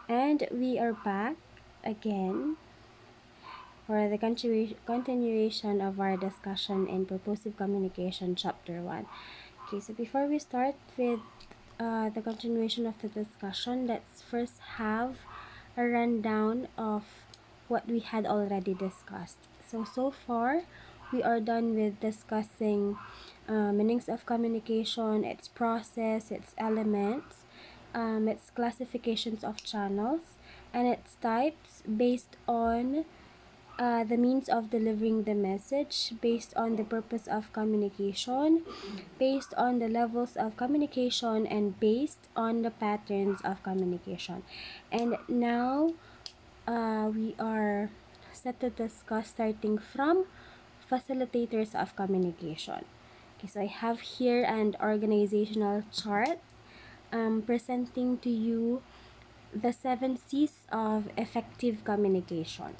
And we are back again for the continuation of our discussion in Purposive Communication Chapter 1. Okay, so before we start with the continuation of the discussion, let's first have a rundown of what we had already discussed. So far, we are done with discussing meanings of communication, its process, its elements, its classifications of channels, and its types based on the means of delivering the message, based on the purpose of communication, based on the levels of communication, and based on the patterns of communication. And now we are set to discuss starting from facilitators of communication. Okay, so I have here an organizational chart presenting to you the 7 C's of effective communication.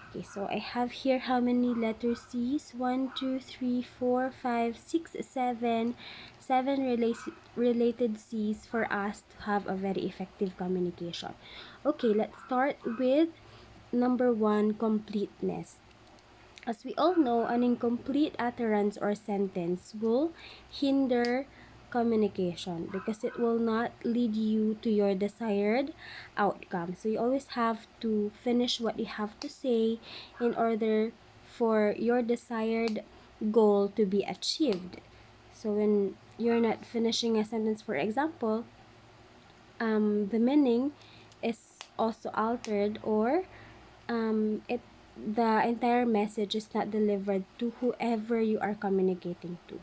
Okay, so I have here how many letter C's? 1, 2, 3, 4, 5, 6, 7. Seven related C's for us to have a very effective communication. Okay, let's start with number 1, completeness. As we all know, an incomplete utterance or sentence will hinder communication because it will not lead you to your desired outcome. So you always have to finish what you have to say in order for your desired goal to be achieved. So when you're not finishing a sentence, for example, the meaning is also altered, or it the entire message is not delivered to whoever you are communicating to.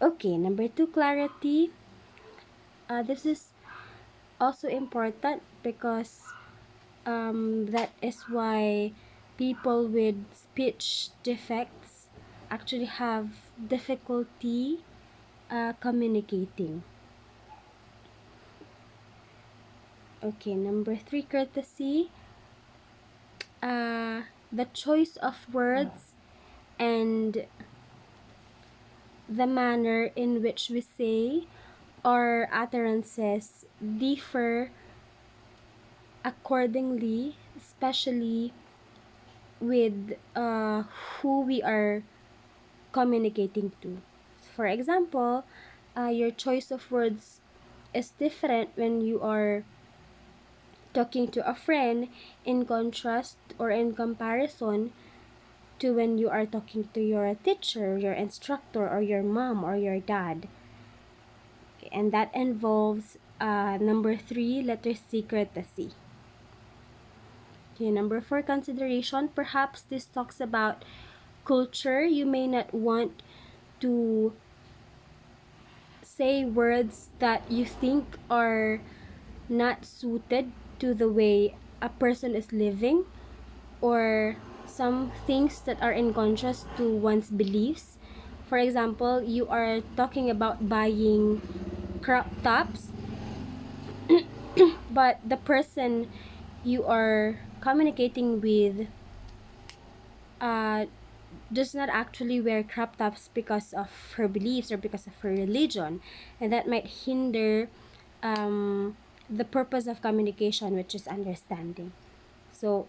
Okay, number 2, clarity. This is also important because that is why people with speech defects actually have difficulty communicating. Okay, number 3, courtesy. The choice of words and the manner in which we say our utterances differ accordingly, especially with who we are communicating to. For example, your choice of words is different when you are talking to a friend, in contrast or in comparison to when you are talking to your teacher, your instructor, or your mom or your dad. Okay, and that involves number 3, letter C, courtesy. Okay, number 4, consideration. Perhaps this talks about culture. You may not want to say words that you think are not suited to the way a person is living, or some things that are in contrast to one's beliefs. For example, you are talking about buying crop tops, but the person you are communicating with uh, does not actually wear crop tops because of her beliefs or because of her religion, and that might hinder the purpose of communication, which is understanding. So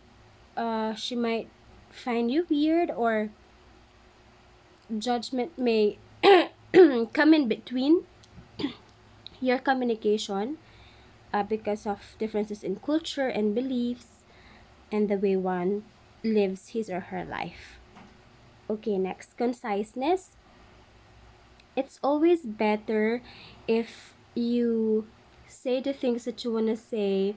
she might find you weird, or judgment may come in between your communication because of differences in culture and beliefs and the way one lives his or her life. Okay, next, conciseness. It's always better if you say the things that you want to say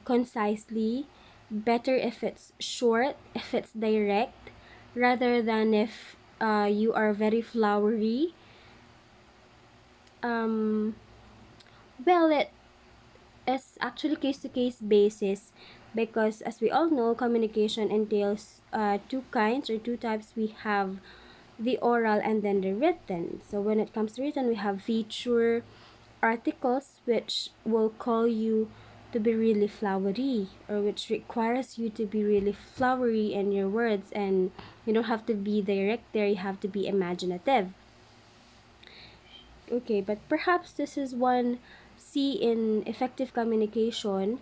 concisely. Better if it's short, if it's direct, rather than if you are very flowery. um well, it is actually case-to-case basis, because as we all know, communication entails two kinds or two types. We have the oral and then the written. So when it comes to written, we have feature articles, which will call you to be really flowery, or which requires you to be really flowery in your words, and you don't have to be direct there, you have to be imaginative. Okay, but perhaps this is one see in effective communication,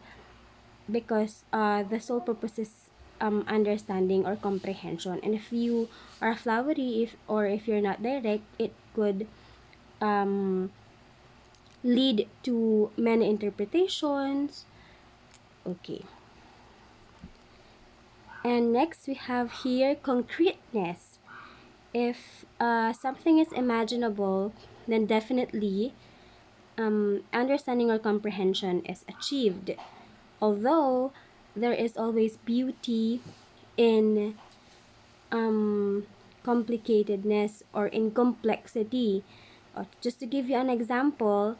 because the sole purpose is understanding or comprehension. And if you are flowery, if you're not direct, it could um, lead to many interpretations. Okay. And next we have here concreteness. If something is imaginable, then definitely understanding or comprehension is achieved. Although there is always beauty in complicatedness or in complexity. Just to give you an example,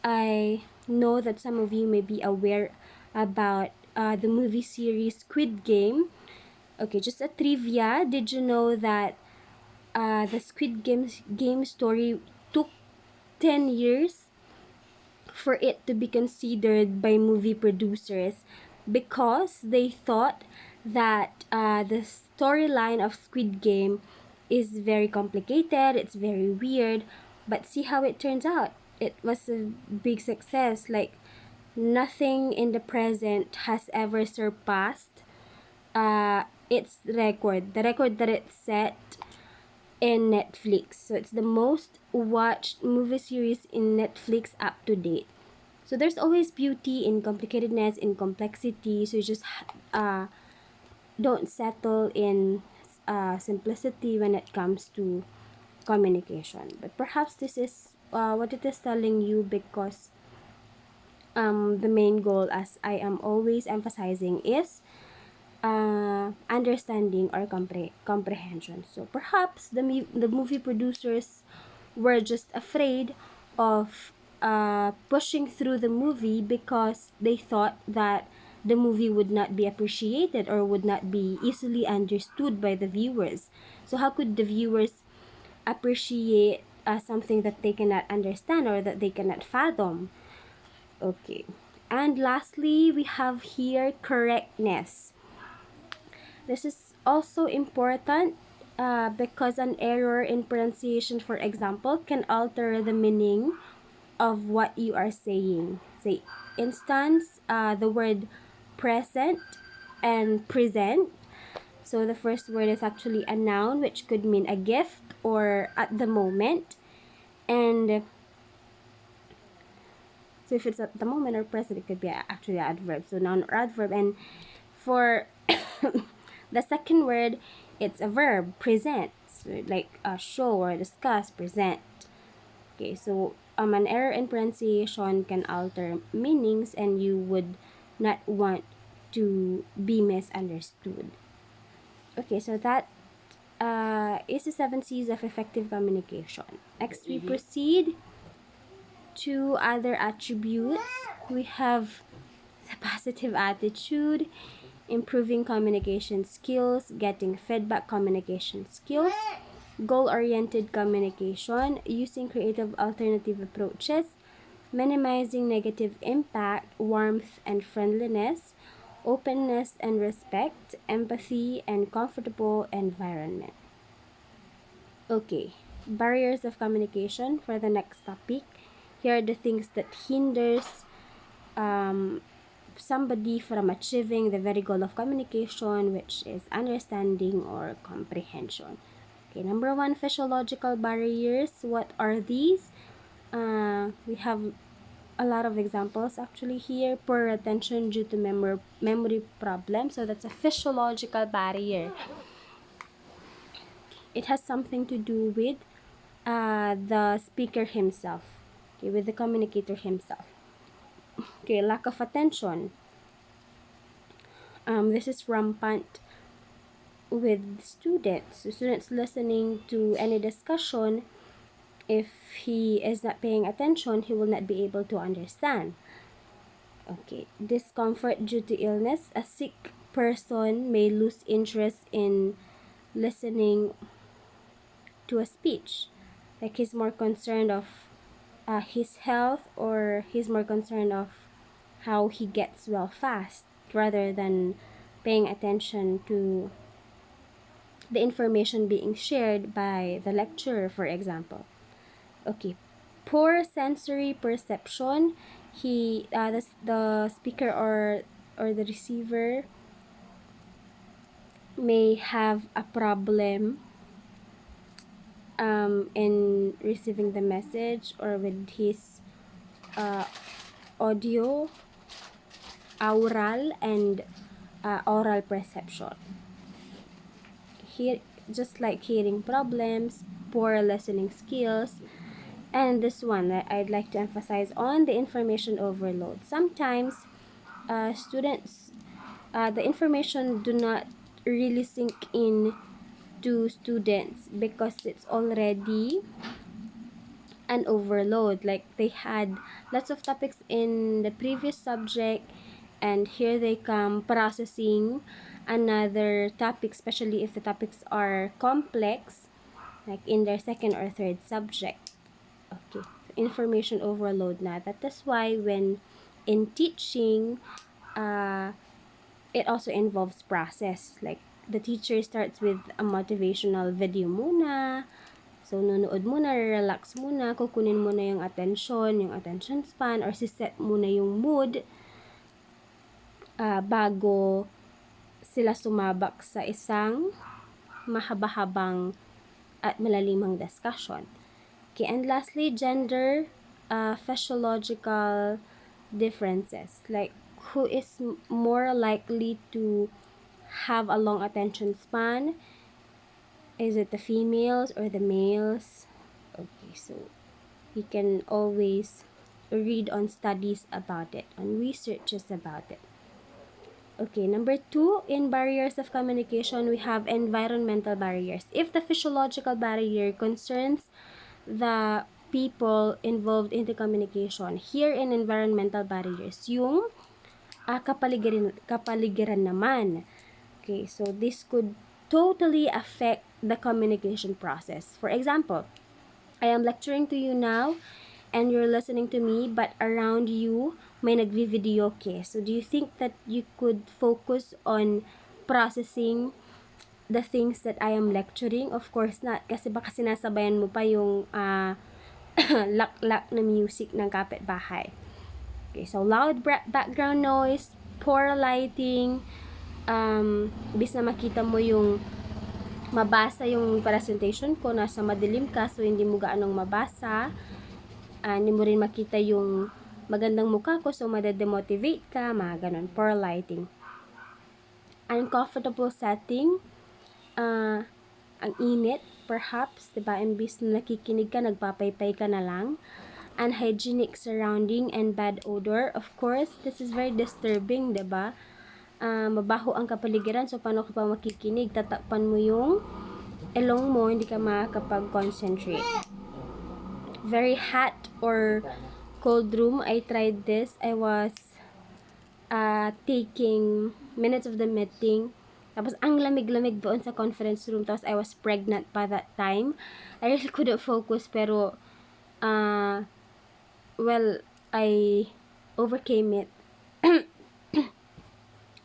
I know that some of you may be aware about the movie series Squid Game. Okay, just a trivia. Did you know that the Squid Game story took 10 years for it to be considered by movie producers, because they thought that the storyline of Squid Game is very complicated, it's very weird, but see how it turns out. It was a big success. Like, nothing in the present has ever surpassed its record, the record that it set in Netflix. So it's the most watched movie series in Netflix up to date. So there's always beauty in complicatedness, in complexity. So you just don't settle in simplicity when it comes to communication. But perhaps this is what it is telling you, because the main goal, as I am always emphasizing, is understanding or comprehension. So perhaps the movie producers were just afraid of pushing through the movie, because they thought that the movie would not be appreciated or would not be easily understood by the viewers. So how could the viewers appreciate something that they cannot understand or that they cannot fathom? Okay. And lastly, we have here correctness. This is also important because an error in pronunciation, for example, can alter the meaning of what you are saying. Say, instance, the word present and present. So the first word is actually a noun, which could mean a gift or at the moment. And so if it's at the moment or present, it could be actually an adverb. So noun or adverb. And for the second word, it's a verb, present. So like show or discuss, present. Okay, so an error in pronunciation can alter meanings, and you would not want to be misunderstood. Okay, so that is the 7 C's of effective communication. Next, we proceed to other attributes. We have the positive attitude, improving communication skills, getting feedback communication skills, goal-oriented communication, using creative alternative approaches, minimizing negative impact, warmth and friendliness, openness and respect, empathy and comfortable environment. Okay, barriers of communication for the next topic. Here are the things that hinders somebody from achieving the very goal of communication, which is understanding or comprehension. Okay, number 1, physiological barriers. What are these? We have a lot of examples actually here. Poor attention due to memory problems. So that's a physiological barrier. It has something to do with the speaker himself, okay, with the communicator himself. Okay, lack of attention. This is rampant with students. So students listening to any discussion, if he is not paying attention, he will not be able to understand. Okay, discomfort due to illness. A sick person may lose interest in listening to a speech. Like, he's more concerned of his health, or he's more concerned of how he gets well fast, rather than paying attention to the information being shared by the lecturer, for example. Okay, poor sensory perception. the speaker or the receiver may have a problem in receiving the message, or with his audio, aural, and oral perception. Here, just like hearing problems, poor listening skills, and this one that I'd like to emphasize on, the information overload. Sometimes students, the information do not really sink in to students because it's already an overload. Like they had lots of topics in the previous subject, and here they come processing another topic, especially if the topics are complex, like in their second or third subject. Okay, information overload na. That is why when in teaching, it also involves process. Like the teacher starts with a motivational video muna. So, nunood muna, relax muna, kukunin muna yung attention span, or siset muna yung mood bago sila sumabak sa isang mahaba-habang at malalimang discussion. Okay, and lastly, gender physiological differences. Like, who is more likely to have a long attention span? Is it the females or the males? Okay, so you can always read on studies about it, on researches about it. Okay, number 2, in barriers of communication, we have environmental barriers. If the physiological barrier concerns the people involved in the communication, here in environmental barriers, yung kapaligiran naman. Okay, so this could totally affect the communication process. For example, I am lecturing to you now and you're listening to me, but around you may nagvi-video ke. So do you think that you could focus on processing the things that I am lecturing? Of course not, kasi baka sinasabayan mo pa yung lak-lak na music ng kapitbahay. Okay, so loud background noise, poor lighting, bis na makita mo yung mabasa yung presentation ko, nasa madilim ka, so hindi mo gaanong mabasa. Hindi mo rin makita yung magandang mukha ko, so madedemotivate ka, mga ganun. Poor lighting. Uncomfortable setting, ang init, perhaps, diba, imbis na nakikinig ka, nagpapaypay ka na lang. Unhygienic surrounding and bad odor. Of course, this is very disturbing, diba? Mabaho ang kapaligiran, so paano ka pa makikinig? Tatakpan mo yung ilong mo, hindi ka makakapag-concentrate. Very hot or cold room. I tried this. I was taking minutes of the meeting. Tapos, ang lamig-lamig doon sa conference room. Tapos, I was pregnant by that time. I really couldn't focus, pero well, I overcame it.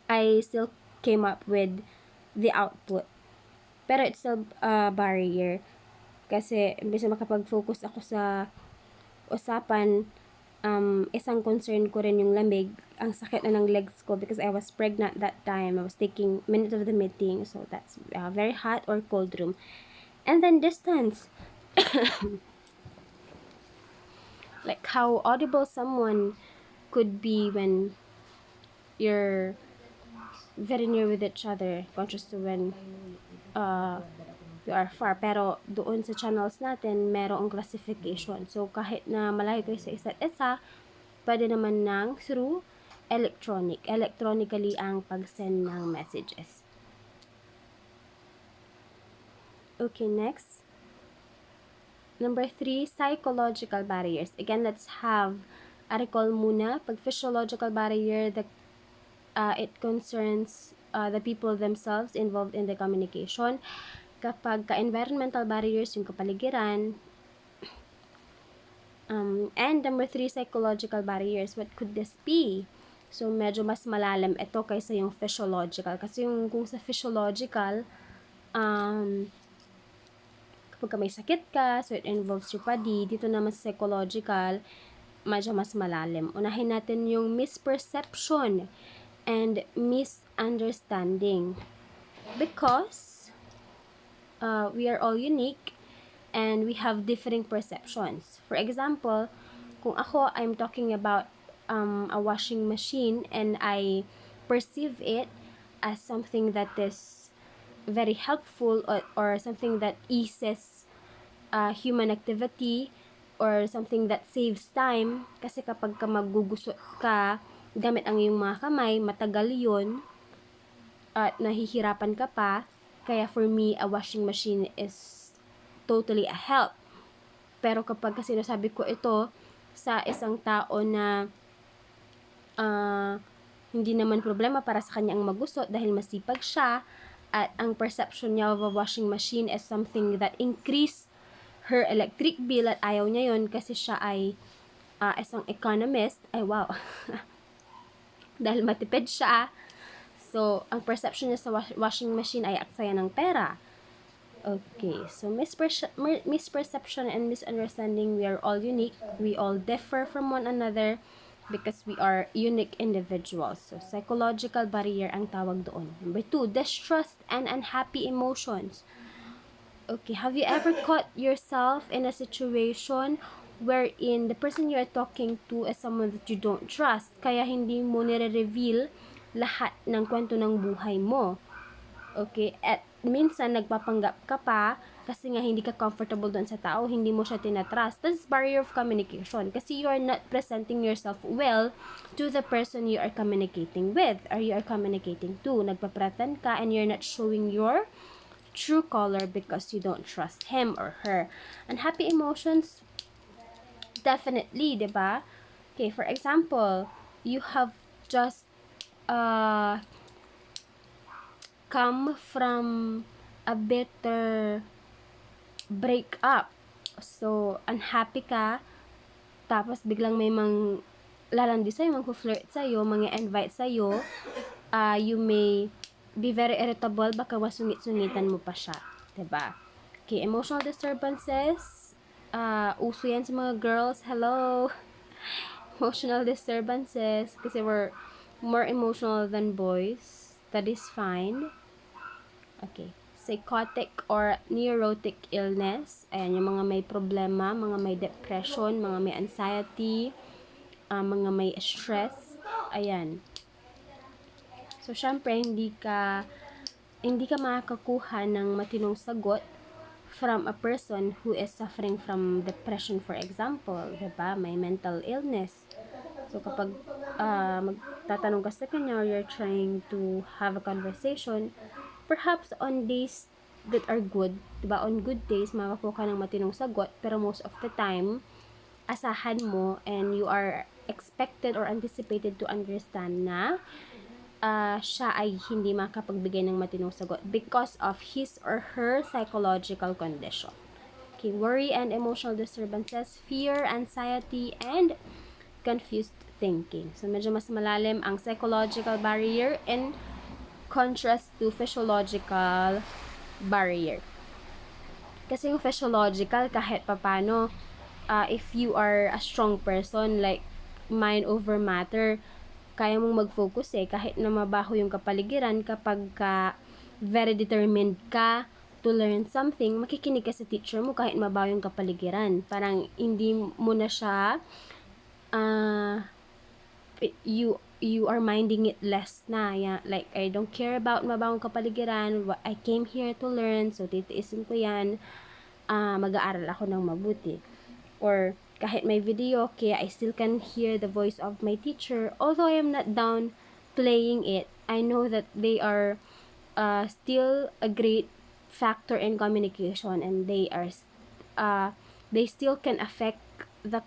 I still came up with the output. Pero it's still a barrier. Kasi, imbes na makapag-focus ako sa usapan, isang concern ko rin yung lamig. Ang sakit na ng legs ko because I was pregnant that time. I was taking minutes of the meeting. So, that's a very hot or cold room. And then distance. Like how audible someone could be when you're very near with each other, conscious to when you are far. Pero doon sa channels natin, merong classification. So, kahit na malayo kayo sa isa't isa, pwede naman ng through electronically ang pag-send ng messages. Okay, next. Number 3, psychological barriers. Again, let's have a recall muna. Pag physiological barrier, it concerns the people themselves involved in the communication. Kapag ka-environmental barriers, yung kapaligiran. And number 3, psychological barriers. What could this be? So, medyo mas malalim ito kaysa yung physiological. Kasi yung kung sa physiological, kapag may sakit ka, so it involves your body. Dito naman sa psychological, medyo mas malalim. Unahin natin yung misperception and misunderstanding. Because we are all unique and we have differing perceptions. For example, kung ako, I'm talking about a washing machine and I perceive it as something that is very helpful or something that eases human activity or something that saves time, kasi kapag ka maggugusot ka gamit ang iyong mga kamay, matagal yun at nahihirapan ka pa. Kaya for me, a washing machine is totally a help. Pero kapag kasi sinasabi ko ito sa isang tao na hindi naman problema para sa kanya ang magusot dahil masipag siya at ang perception niya of a washing machine is something that increase her electric bill at ayaw niya yon kasi siya ay isang economist. Ay wow. Dahil matipid siya. So, ang perception niya sa washing machine ay aksaya ng pera. Okay, so misperception and misunderstanding, we are all unique. We all differ from one another because we are unique individuals. So, psychological barrier ang tawag doon. Number 2, distrust and unhappy emotions. Okay, have you ever caught yourself in a situation wherein the person you are talking to is someone that you don't trust, kaya hindi mo nire-reveal lahat ng kwento ng buhay mo? Okay, at minsan nagpapanggap ka pa kasi nga hindi ka comfortable doon sa tao, hindi mo siya tinatrust. That's barrier of communication kasi you are not presenting yourself well to the person you are communicating with or you are communicating to. Nagpa-pretend ka and you're not showing your true color because you don't trust him or her. Unhappy emotions, definitely, diba? Okay, for example, you have just come from a bitter breakup. So, unhappy ka, tapos biglang may lalandi sa'yo, mag-flirt sa'yo, mga-invite sa'yo, you may be very irritable, baka masungit-sungitan mo pa siya. Diba? Okay, emotional disturbances, uso yan sa mga girls, hello! Emotional disturbances, kasi we're more emotional than boys, that is fine. Okay, psychotic or neurotic illness, ayan, yung mga may problema, mga may depression, mga may anxiety, mga may stress, ayan. So, syempre, hindi ka makakakuha ng matinong sagot from a person who is suffering from depression, for example, diba? May mental illness. So, kapag magtatanong ka sa kanya or you're trying to have a conversation, perhaps on days that are good, diba? On good days, makakakuha ka ng matinong sagot, pero most of the time, asahan mo and you are expected or anticipated to understand na siya ay hindi makapagbigay ng matinong sagot because of his or her psychological condition. Okay, worry and emotional disturbances, fear, anxiety, and confused thinking. So, medyo mas malalim ang psychological barrier in contrast to physiological barrier. Kasi yung physiological, kahit papano, if you are a strong person, like mind over matter, kaya mong mag-focus kahit na mabaho yung kapaligiran, kapag very determined ka to learn something, makikinig ka sa teacher mo kahit mabaho yung kapaligiran. Parang hindi mo na siya, you are minding it less na. Yeah? Like, I don't care about mabahong kapaligiran, I came here to learn, so titiisin ko yan, mag-aaral ako ng mabuti. Or, kahit may video, okay, I still can hear the voice of my teacher. Although I am not down playing it, I know that they are still a great factor in communication, and they still can affect the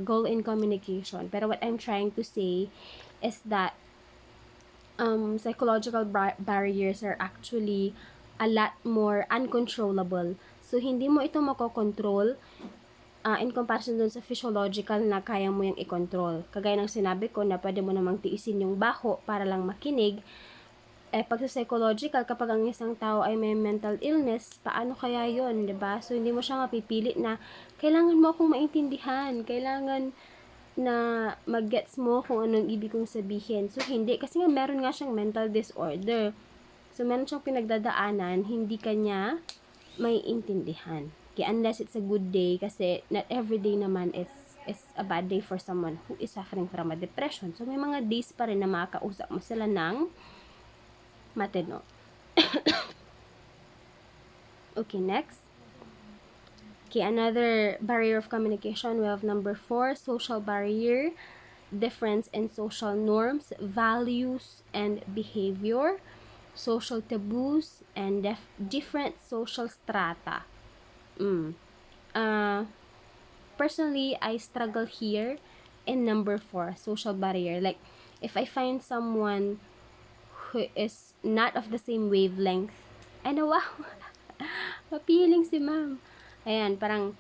goal in communication. Pero what I'm trying to say is that psychological barriers are actually a lot more uncontrollable. So, hindi mo ito makokontrol in comparison dun sa physiological na kaya mo yung i-control. Kagaya ng sinabi ko na pwede mo namang tiisin yung baho para lang makinig. Pag sa psychological, kapag ang isang tao ay may mental illness, paano kaya yun, diba? So, hindi mo siya mapipilit na kailangan mo akong maintindihan, kailangan na mag-gets mo kung anong ibig kong sabihin. So, hindi. Kasi nga, meron nga siyang mental disorder. So, meron siyang pinagdadaanan, hindi kanya may intindihan. Okay, unless it's a good day, kasi not every day naman is a bad day for someone who is suffering from a depression. So, may mga days pa rin na makakausap mo sila ng matino. Okay, next. Okay, another barrier of communication. We have number 4, social barrier. Difference in social norms, values, and behavior. Social taboos, and different social strata. Personally, I struggle here in number 4, social barrier. Like, if I find someone who is not of the same wavelength, ay na wow, mapiling si ma'am. Ayan, parang,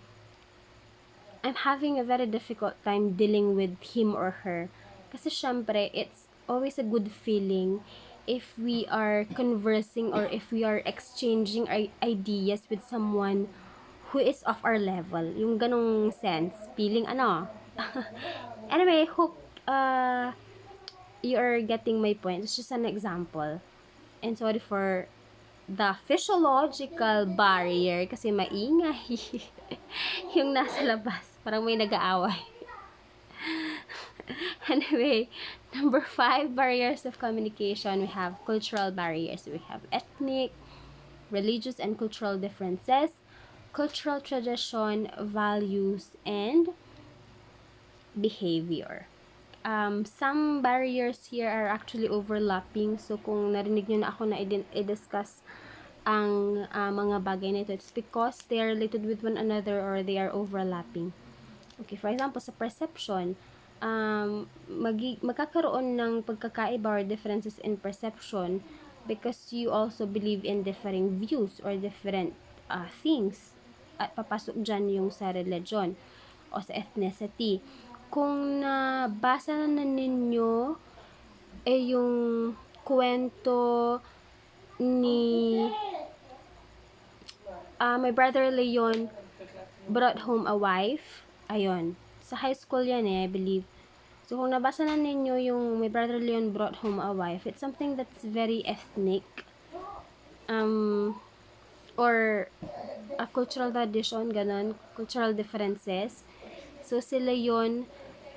I'm having a very difficult time dealing with him or her. Kasi syempre, it's always a good feeling if we are conversing or if we are exchanging our ideas with someone who is of our level. Yung ganong sense. Feeling ano. Anyway, hope you are getting my point. It's just an example. And sorry for the physiological barrier kasi maingay yung nasa labas. Parang may nag-aaway. Anyway, number 5, barriers of communication. We have cultural barriers. We have ethnic, religious, and cultural differences, cultural tradition, values, and behavior. Some barriers here are actually overlapping. So, kung narinig nyo na ako na i-discuss ang mga bagay na ito, it's because they are related with one another or they are overlapping. Okay, for example, sa perception, magkakaroon ng pagkakaiba or differences in perception because you also believe in differing views or different things. At papasok dyan yung sa religion o sa ethnicity. Kung nabasa na ninyo yung kwento ni my brother Leon brought home a wife. Ayun. Sa high school yan I believe. So, kung nabasa na ninyo yung my brother Leon brought home a wife, it's something that's very ethnic. Or a cultural tradition, ganun. Cultural differences. So, sila yun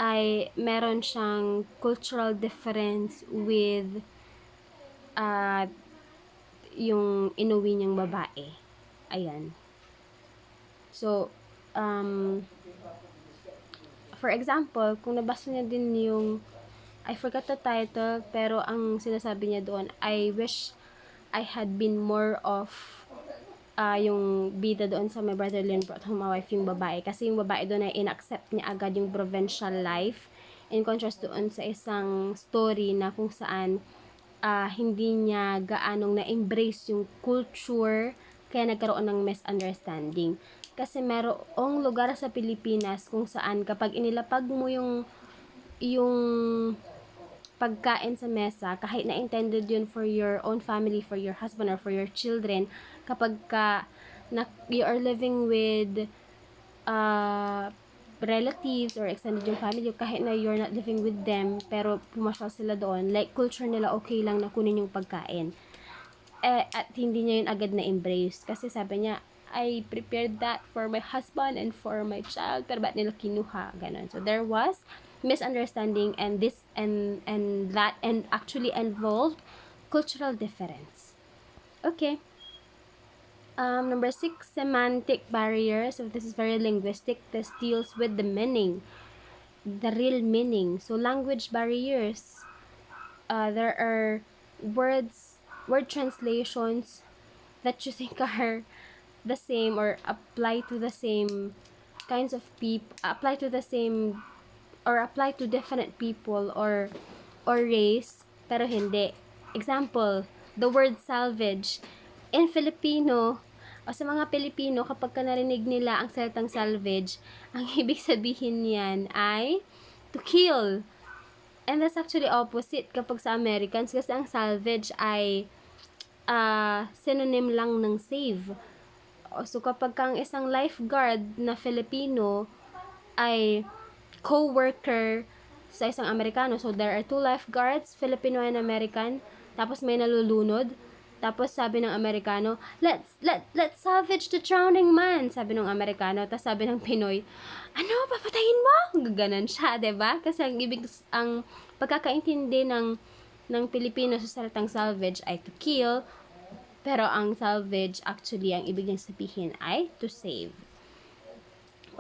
ay meron siyang cultural difference with yung inuwi niyang babae. Ayan. So, for example, kung nabasa niya din yung, I forgot the title, pero ang sinasabi niya doon, I wish I had been more of yung bida doon sa My Brother Leon Brought Home a Wife, yung babae. Kasi yung babae doon ay inaccept niya agad yung provincial life. In contrast doon sa isang story na kung saan hindi niya gaanong na-embrace yung culture, kaya nagkaroon ng misunderstanding. Kasi merong lugar sa Pilipinas kung saan kapag inilapag mo yung pagkain sa mesa, kahit na intended yun for your own family, for your husband, or for your children, kapag you are living with relatives or extended yung family, kahit na you're not living with them, pero pumasyal sila doon, like culture nila okay lang na kunin yung pagkain. At hindi niya yun agad na embrace. Kasi sabi niya, I prepared that for my husband and for my child, pero ba't nila kinuha? Ganun. So, there was misunderstanding and that actually involved cultural difference. Okay. Number 6, semantic barrier. So, this is very linguistic. This deals with the meaning, the real meaning. So, language barriers. There are word translations that you think are the same or apply to the same kinds of people, apply to the same or apply to different people or race, pero hindi. Example, the word salvage. In Filipino, o sa mga Pilipino, kapag ka narinig nila ang salitang salvage, ang ibig sabihin niyan ay to kill. And that's actually opposite kapag sa Americans, kasi ang salvage ay synonym lang ng save. So, kapag kang isang lifeguard na Filipino ay co-worker sa isang Amerikano. So, there are 2 lifeguards, Filipino and American. Tapos may nalulunod. Tapos sabi ng Amerikano, let's salvage the drowning man, sabi ng Amerikano. Tapos sabi ng Pinoy, ano, papatayin mo? Gaganan siya, 'di ba? Kasi ang pagkakaintindi ng Pilipino sa salitang salvage ay to kill, pero ang salvage actually ang ibig niyang sabihin ay to save.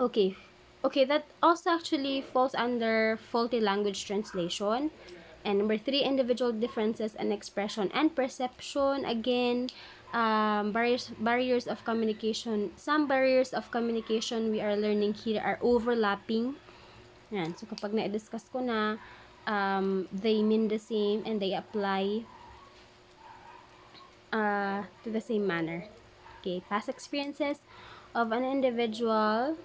Okay. Okay, that also actually falls under faulty language translation. And number 3, individual differences in expression and perception. Again, barriers of communication. Some barriers of communication we are learning here are overlapping. Yan. So, kapag na-discuss ko na, they mean the same and they apply to the same manner. Okay, past experiences of an individual,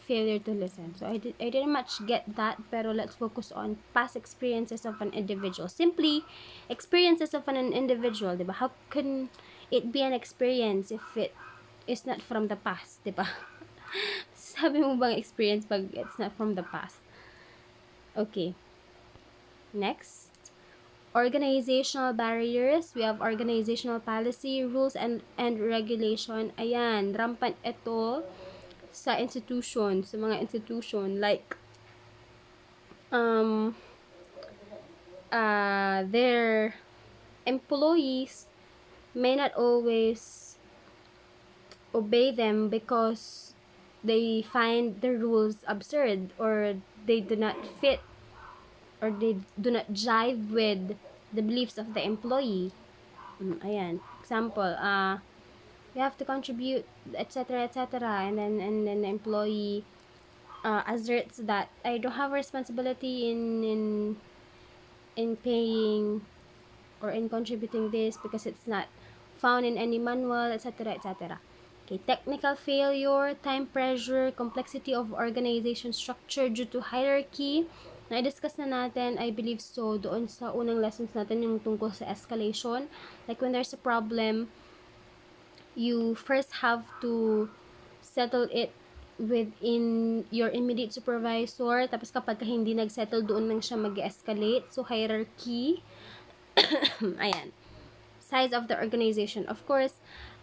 failure to listen. So I didn't much get that, pero let's focus on past experiences of an individual. Simply, experiences of an individual, diba? How can it be an experience if it is not from the past, diba? Sabi mo bang experience pag it's not from the past? Okay. Next. Organizational barriers. We have organizational policy, rules, and regulation. Ayan, rampant ito sa institution, sa mga institution, like their employees may not always obey them because they find the rules absurd, or they do not fit, or they do not jive with the beliefs of the employee. Ayan, example, you have to contribute, etc., etc., and then the employee asserts that I don't have a responsibility in paying or in contributing this because it's not found in any manual, etc., etc. Okay, technical failure, time pressure, complexity of organization structure due to hierarchy. Na-discuss na natin, I believe so, doon sa unang lessons natin yung tungkol sa escalation. Like when there's a problem, you first have to settle it within your immediate supervisor. Tapos kapag hindi nag-settle, doon lang siya mag-escalate. So, hierarchy. Ayan. Size of the organization. Of course,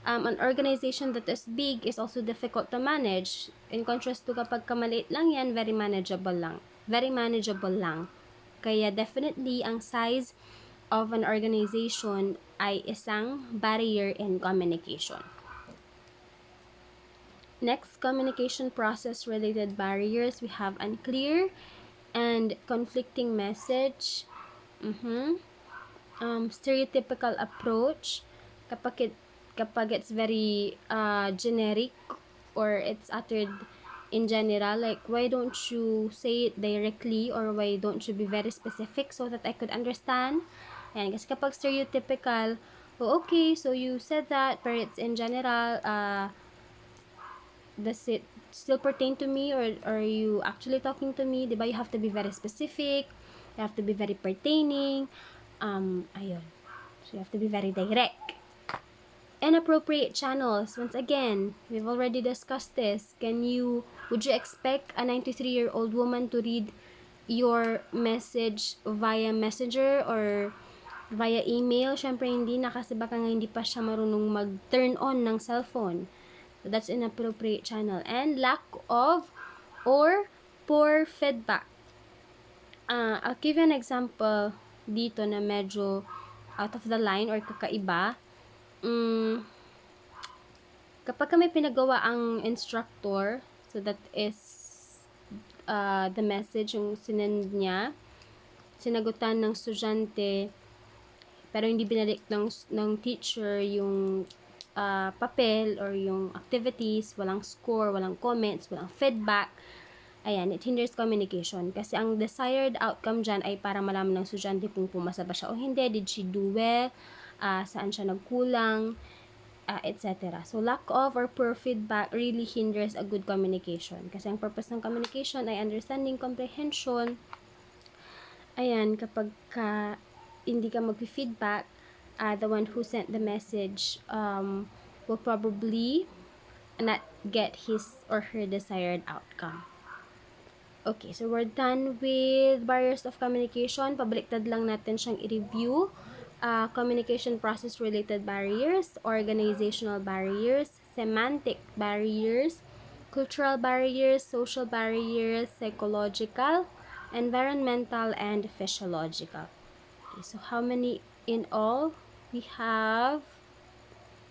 an organization that is big is also difficult to manage. In contrast to kapag kamaliit lang yan, very manageable lang. Very manageable lang. Kaya definitely, ang size of an organization ay isang barrier in communication. Next, communication process related barriers. We have unclear and conflicting message. Stereotypical approach. Kapag it's very generic, or it's uttered in general, like why don't you say it directly, or why don't you be very specific so that I could understand. Ayan, kasi kapag stereotypical, okay, so you said that, but it's in general, does it still pertain to me, or are you actually talking to me? Diba? You have to be very specific. You have to be very pertaining. Ayun. So, you have to be very direct. Inappropriate channels. Once again, we've already discussed this. Would you expect a 93-year-old woman to read your message via messenger or via email? Syempre hindi na, kasi baka nga hindi pa siya marunong mag-turn on ng cellphone. So, that's inappropriate channel. And lack of or poor feedback. I'll give you an example dito na medyo out of the line or kakaiba. Kapag may pinagawa ang instructor, so that is the message yung sinend niya, sinagutan ng estudyante, pero hindi binalik ng teacher yung papel or yung activities, walang score, walang comments, walang feedback. Ayan, it hinders communication. Kasi ang desired outcome dyan ay para malaman ng estudyante kung pumasa ba siya o hindi, did she do well, saan siya nagkulang, etc. So, lack of or poor feedback really hinders a good communication. Kasi ang purpose ng communication ay understanding, comprehension. Ayan, kapag hindi ka mag-feedback, the one who sent the message will probably not get his or her desired outcome. Okay, so we're done with barriers of communication. Pabaliktad lang natin siyang i-review. Communication process-related barriers, organizational barriers, semantic barriers, cultural barriers, social barriers, psychological, environmental, and physiological. Okay, so how many in all? We have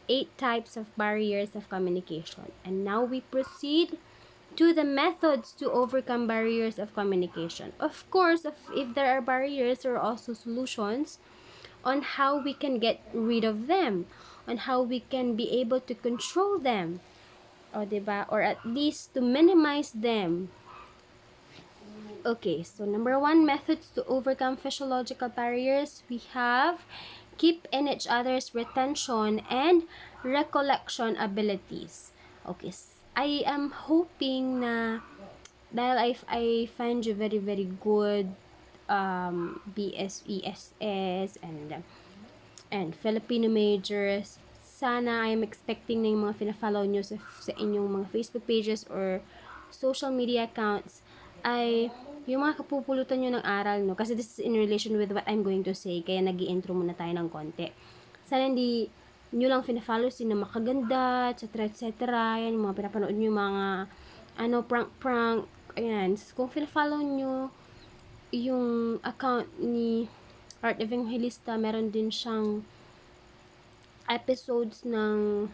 8 types of barriers of communication. And now we proceed to the methods to overcome barriers of communication. Of course, if there are barriers, there are also solutions on how we can get rid of them, on how we can be able to control them, o diba? Or at least to minimize them. Okay, so number 1, methods to overcome physiological barriers. We have keep in each other's retention and recollection abilities. Okay, I am hoping na dahil I find you very very good BSESS and Filipino majors. Sana I'm expecting na yung mga fina-follow nyo sa inyong mga Facebook pages or social media accounts ay yung mga kapupulutan nyo ng aral, no? Kasi this is in relation with what I'm going to say, kaya nag-i-intro muna tayo ng konti. Sana hindi nyo lang fina-follow sino makaganda, etc. Yan, yung mga pinapanood nyo, mga prank, ayan. Kung fina-follow nyo yung account ni Art Evangelista, meron din siyang episodes ng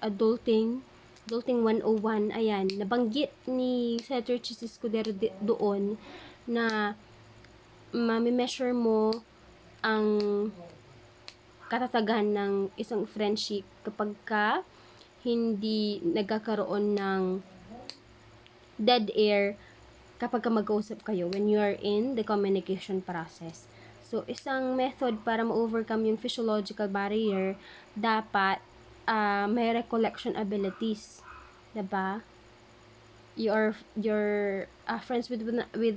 adulting 101, ayan, nabanggit ni Senator Chis Escudero doon na mami-measure mo ang katatagan ng isang friendship kapag ka hindi nagkakaroon ng dead air kapag ka mag-uusap kayo when you are in the communication process. So, isang method para ma-overcome yung physiological barrier, dapat may recollection abilities. Diba? You're friends with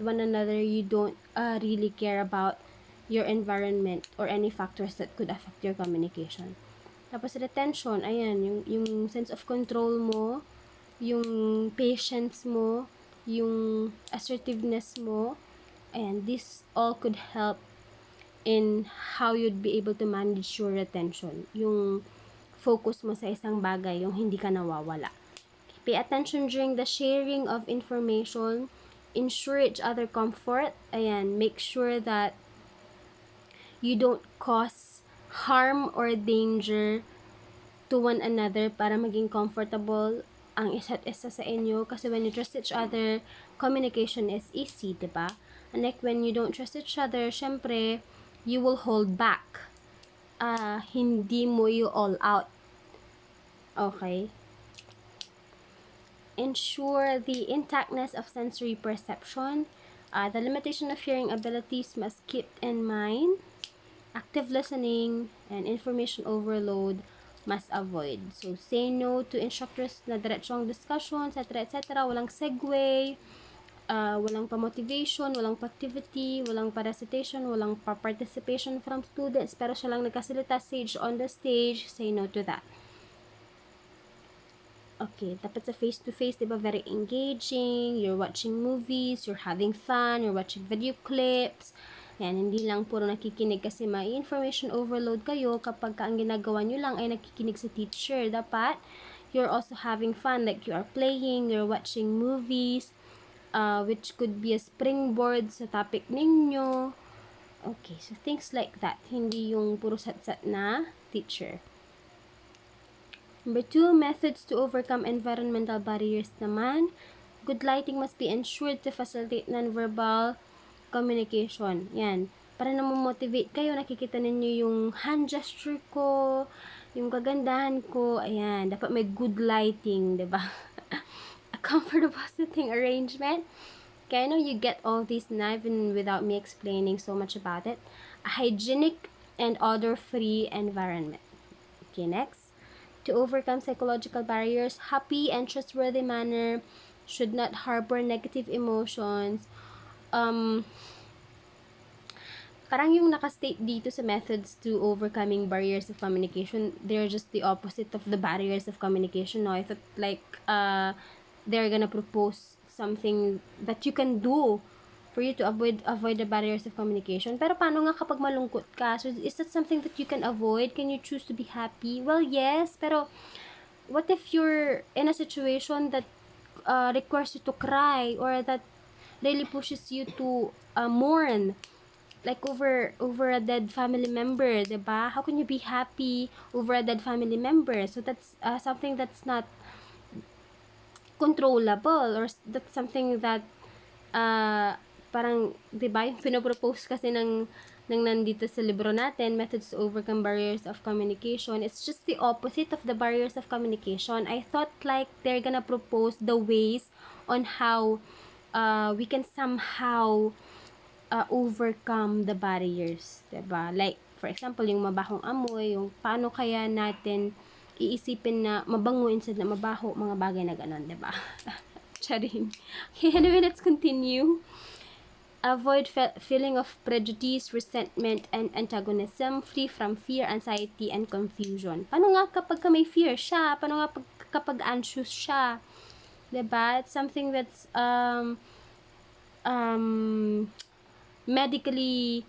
one another, you don't really care about your environment or any factors that could affect your communication. Tapos retention, ayan, yung sense of control mo, yung patience mo, yung assertiveness mo, and this all could help in how you'd be able to manage your retention. Yung focus mo sa isang bagay, yung hindi ka nawawala. Pay attention during the sharing of information. Ensure each other comfort. Ayan, make sure that you don't cause harm or danger to one another para maging comfortable ang isa't isa sa inyo. Kasi when you trust each other, communication is easy, diba? And like when you don't trust each other, syempre, you will hold back. Hindi mo you all out. Okay? Ensure the intactness of sensory perception. The limitation of hearing abilities must keep in mind. Active listening and information overload must avoid. So, say no to instructors na diretsong discussion, etc. Walang segue, walang pa-motivation, walang pa-activity, walang pa-recitation, walang pa-participation from students, pero siya lang nagkasalita stage on the stage. Say no to that. Okay, dapat sa face-to-face, diba, very engaging, you're watching movies, you're having fun, you're watching video clips. Yan, hindi lang puro nakikinig kasi may information overload kayo kapag ka ang ginagawa nyo lang ay nakikinig sa teacher. Dapat, you're also having fun, like you are playing, you're watching movies, which could be a springboard sa topic ninyo. Okay, so things like that. Hindi yung puro sat-sat na teacher. Number 2, methods to overcome environmental barriers naman. Good lighting must be ensured to facilitate non-verbal communication. Yan. Para na motivate kayo, nakikita ninyo yung hand gesture ko, yung kagandahan ko. Ayan. Dapat may good lighting, diba? A comfortable sitting arrangement. Okay, I know you get all these na even without me explaining so much about it. A hygienic and odor-free environment. Okay, next. To overcome psychological barriers, happy and trustworthy manner, should not harbor negative emotions. Parang yung nakastate dito sa methods to overcoming barriers of communication, they're just the opposite of the barriers of communication. No? I thought like they're gonna propose something that you can do for you to avoid the barriers of communication. Pero paano nga kapag malungkot ka? So, is that something that you can avoid? Can you choose to be happy? Well, yes, pero what if you're in a situation that requires you to cry, or that really pushes you to mourn, like over a dead family member, diba? How can you be happy over a dead family member? So that's something that's not controllable, or that's something that parang, diba, yung pinopropose kasi ng nandito sa libro natin, Methods to Overcome Barriers of Communication, it's just the opposite of the barriers of communication. I thought like they're gonna propose the ways on how we can somehow overcome the barriers, diba? Like, for example, yung mabahong amoy, yung paano kaya natin iisipin na mabango instead na mabaho, mga bagay na ganon, diba? Charing. Okay, anyway, let's continue. Avoid feeling of prejudice, resentment, and antagonism, free from fear, anxiety, and confusion. Paano nga kapag may fear siya? Paano nga kapag anxious siya? Diba? It's something that's medically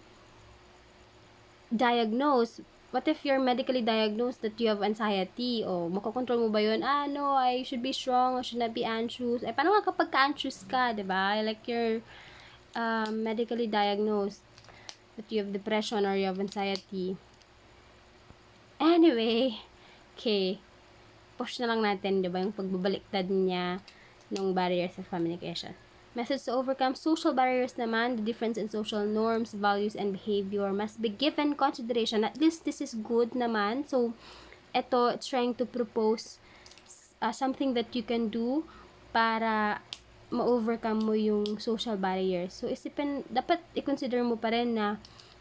diagnosed. What if you're medically diagnosed that you have anxiety? O, makokontrol mo ba yun? No, I should be strong, I should not be anxious. Paano nga kapag ka-anxious ka, diba? Like you're medically diagnosed that you have depression or you have anxiety. Anyway, okay. Push na lang natin, diba? Yung pagbabaliktad niya ng barriers of communication. Methods to overcome social barriers naman, the difference in social norms, values, and behavior must be given consideration. At least this is good naman. So, ito, it's trying to propose something that you can do para ma-overcome mo yung social barriers. So, dapat i-consider mo pa rin na,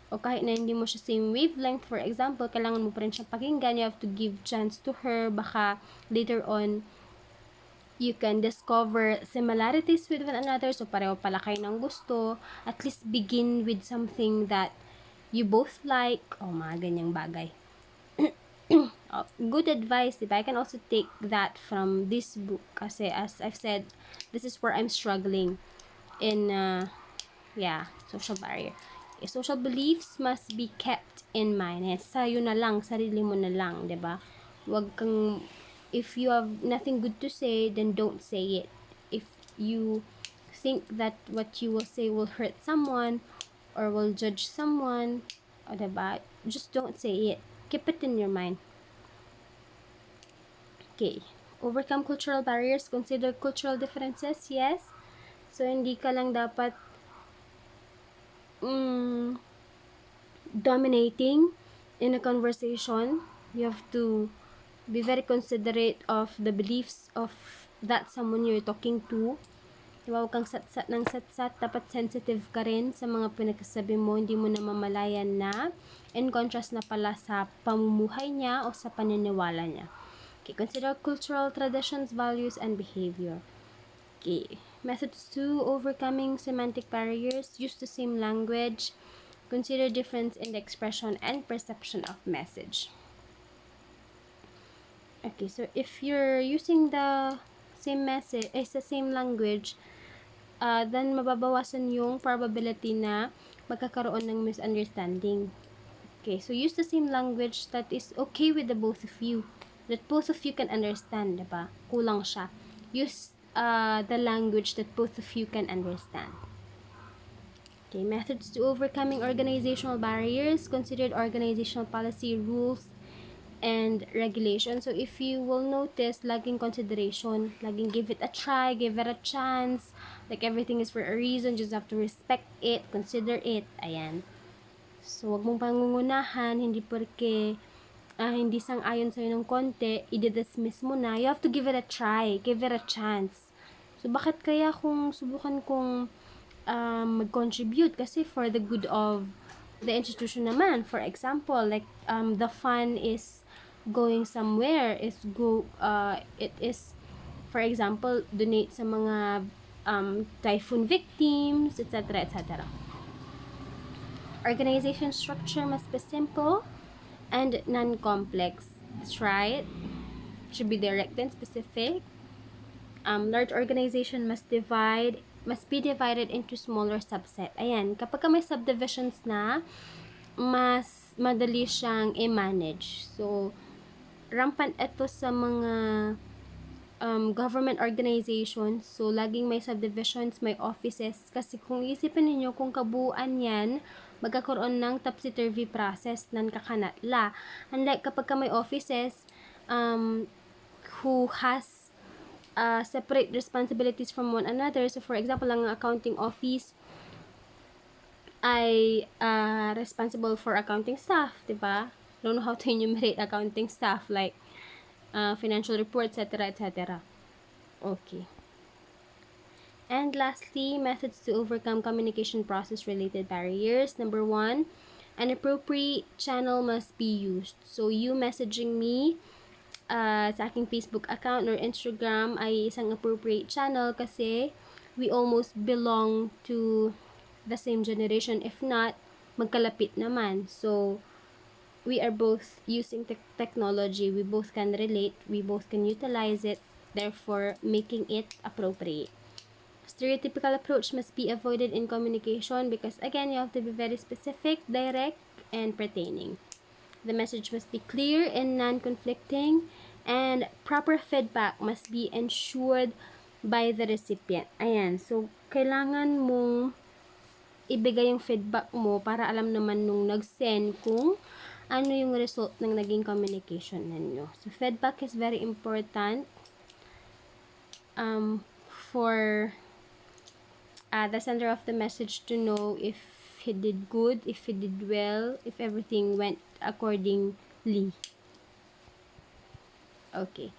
o kahit na hindi mo siya same wavelength, for example, kailangan mo pa rin siyang pakinggan, you have to give chance to her, baka later on, you can discover similarities with one another, so pareho pala kayo ng gusto. At least begin with something that you both like, mga ganyang bagay. Good advice, diba? I can also take that from this book, kasi as I've said, this is where I'm struggling in social barrier. Social beliefs must be kept in mind. Sa'yo na lang, sarili mo na lang, diba? Wag kang, if you have nothing good to say, then don't say it. If you think that what you will say will hurt someone or will judge someone, diba? Just don't say it. Keep it in your mind. Okay. Overcome cultural barriers. Consider cultural differences. Yes. So, hindi ka lang dapat dominating in a conversation. You have to be very considerate of the beliefs of that someone you're talking to. Diba, huwag kang satsat ng satsat. Dapat sensitive ka rin sa mga pinagsasabi mo. Hindi mo na mamalayan na in contrast na pala sa pamumuhay niya o sa paniniwala niya. Okay, consider cultural traditions, values, and behavior. Okay, methods to overcoming semantic barriers. Use the same language. Consider difference in the expression and perception of message. Okay, so if you're using the same message, the same language, then mababawasan yung probability na magkakaroon ng misunderstanding. Okay, so use the same language that is okay with the both of you, that both of you can understand, diba? Kulang siya. Use the language that both of you can understand. Okay, methods to overcoming organizational barriers. Considered organizational policy, rules, and regulation. So, if you will notice, laging consideration, laging give it a try, give it a chance. Like, everything is for a reason. Just have to respect it, consider it. Ayan. So, wag mong pangungunahan, hindi porke hindi sang-ayon sa'yo ng konti, i-dismiss mo na. You have to give it a try, give it a chance. So, bakit kaya kung subukan kong mag-contribute? Kasi for the good of the institution naman. For example, like, the fund is going somewhere, it is, for example, donate sa mga typhoon victims, etc., etc. Organization structure must be simple and non-complex. That's right. Should be direct and specific. Large organization must be divided into smaller subset. Ayan, kapag may subdivisions na, mas madali siyang i-manage. So, rampant ito sa mga government organizations. So, laging may subdivisions, may offices. Kasi kung isipin niyo kung kabuuan yan, magkakaroon ng topsy-turvy process ng kakanatla. Unlike kapag may offices who has separate responsibilities from one another. So, for example, ang accounting office ay responsible for accounting staff, diba? Don't know how to enumerate accounting staff like financial reports, etc., etc. Okay. And lastly, methods to overcome communication process-related barriers. Number 1, an appropriate channel must be used. So, you messaging me sa aking Facebook account or Instagram ay isang appropriate channel kasi we almost belong to the same generation. If not, magkalapit naman. So, we are both using technology. We both can relate. We both can utilize it. Therefore, making it appropriate. Stereotypical approach must be avoided in communication because, again, you have to be very specific, direct, and pertaining. The message must be clear and non-conflicting, and proper feedback must be ensured by the recipient. Ayan, so kailangan mong ibigay yung feedback mo para alam naman nung nag-send kung ano yung result ng naging communication ninyo. So, feedback is very important for the sender of the message to know if he did good, if he did well, if everything went accordingly. Okay.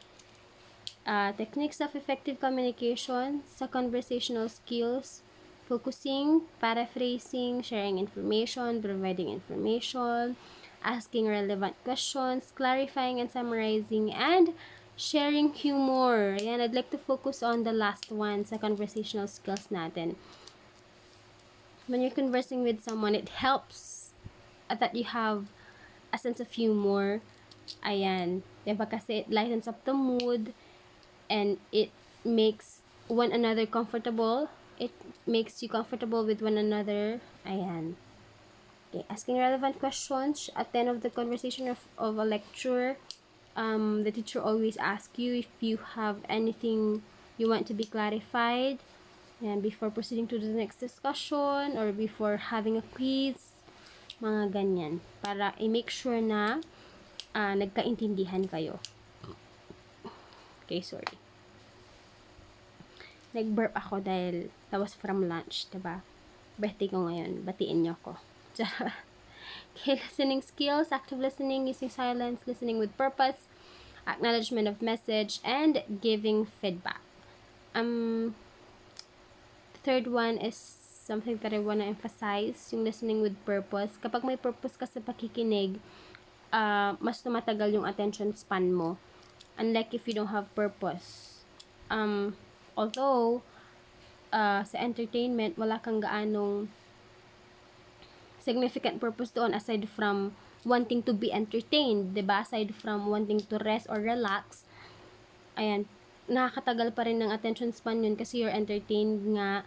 Techniques of effective communication sa conversational skills, focusing, paraphrasing, sharing information, providing information, asking relevant questions, clarifying and summarizing, and sharing humor. Ayan, I'd like to focus on the last one sa conversational skills natin. When you're conversing with someone, it helps that you have a sense of humor. Ayan. Diba? Kasi it lightens up the mood and it makes one another comfortable. It makes you comfortable with one another. Ayan. Okay. Asking relevant questions at the end of the conversation of a lecture. The teacher always asks you if you have anything you want to be clarified. And before proceeding to the next discussion or before having a quiz, mga ganyan. Para i-make sure na nagkaintindihan kayo. Okay, sorry. Nag-burp ako dahil that was from lunch, diba? Birthday ko ngayon. Batiin niyo ako. Okay, listening skills, active listening, using silence, listening with purpose, acknowledgement of message, and giving feedback. Third one is something that I want to emphasize, yung listening with purpose. Kapag may purpose ka sa pakikinig, mas tumatagal yung attention span mo. Unlike if you don't have purpose. Although, sa entertainment, wala kang gaanong significant purpose doon aside from wanting to be entertained, diba? Aside from wanting to rest or relax, ayan, nakakatagal pa rin ng attention span yun kasi you're entertained nga.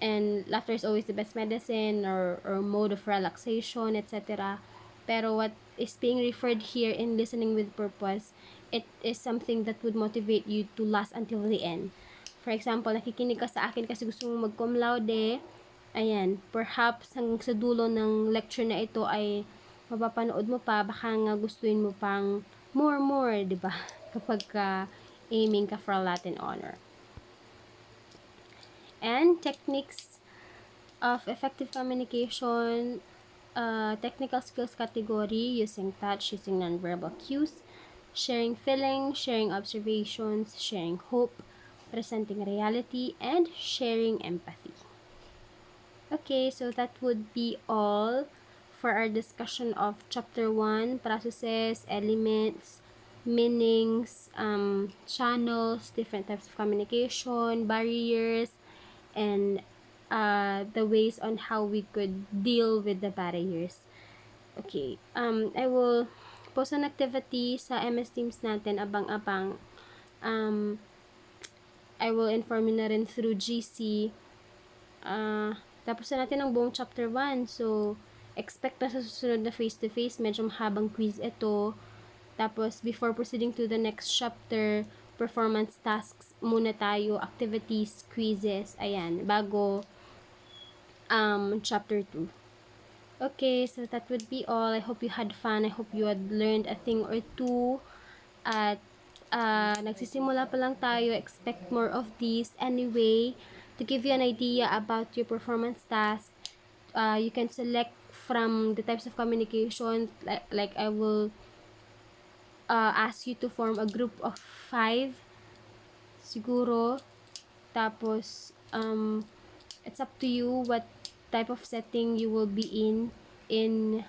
And laughter is always the best medicine or mode of relaxation, etc. Pero what is being referred here in listening with purpose, it is something that would motivate you to last until the end. For example, nakikinig ka sa akin kasi gusto mong mag-cum laude. Ayan, perhaps hanggang sa dulo ng lecture na ito ay mapapanood mo pa, baka nga gustuin mo pang more, di ba? Kapag aiming ka for Latin honor. And techniques of effective communication, technical skills category, using touch, using nonverbal cues, sharing feelings, sharing observations, sharing hope, presenting reality, and sharing empathy. Okay, so that would be all for our discussion of chapter 1, processes, elements, meanings, channels, different types of communication, barriers, and the ways on how we could deal with the barriers. Okay, I will post an activity sa MS Teams natin, abang-abang. I will inform you na rin through GC. Tapos na natin ang buong chapter 1. So, expect na sa susunod na face-to-face. Medyo mahabang quiz ito. Tapos, before proceeding to the next chapter, performance tasks muna tayo, activities, quizzes, ayan, bago chapter 2. Okay, so that would be all. I hope you had fun. I hope you had learned a thing or two. At nagsisimula pa lang tayo. Expect more of these. Anyway, to give you an idea about your performance task, you can select from the types of communication. Like I will ask you to form a group of 5 siguro. Tapos, it's up to you what type of setting you will be in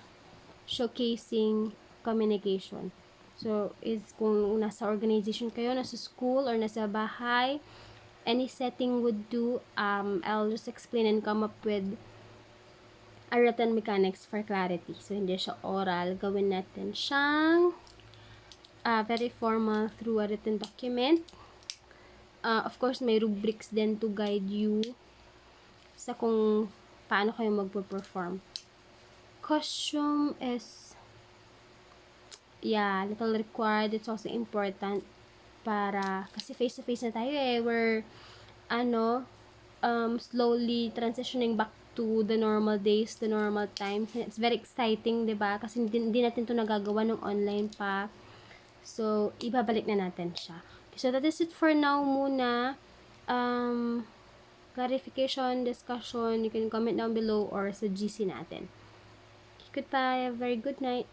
showcasing communication. So, is kung nasa organization kayo, nasa school, or nasa bahay, any setting would do. I'll just explain and come up with a written mechanics for clarity. So, hindi siya oral. Gawin natin siyang very formal through a written document. Of course, may rubrics din to guide you sa kung paano kayo magpo-perform. Costume is, yeah, little required. It's also important para, kasi face-to-face na tayo eh. We're, slowly transitioning back to the normal days, the normal times. It's very exciting, diba? Kasi hindi natin to nagagawa nung online pa. So, ibabalik na natin siya. So, that is it for now muna. Clarification, discussion, you can comment down below or sa GC natin. Goodbye. Have a very good night.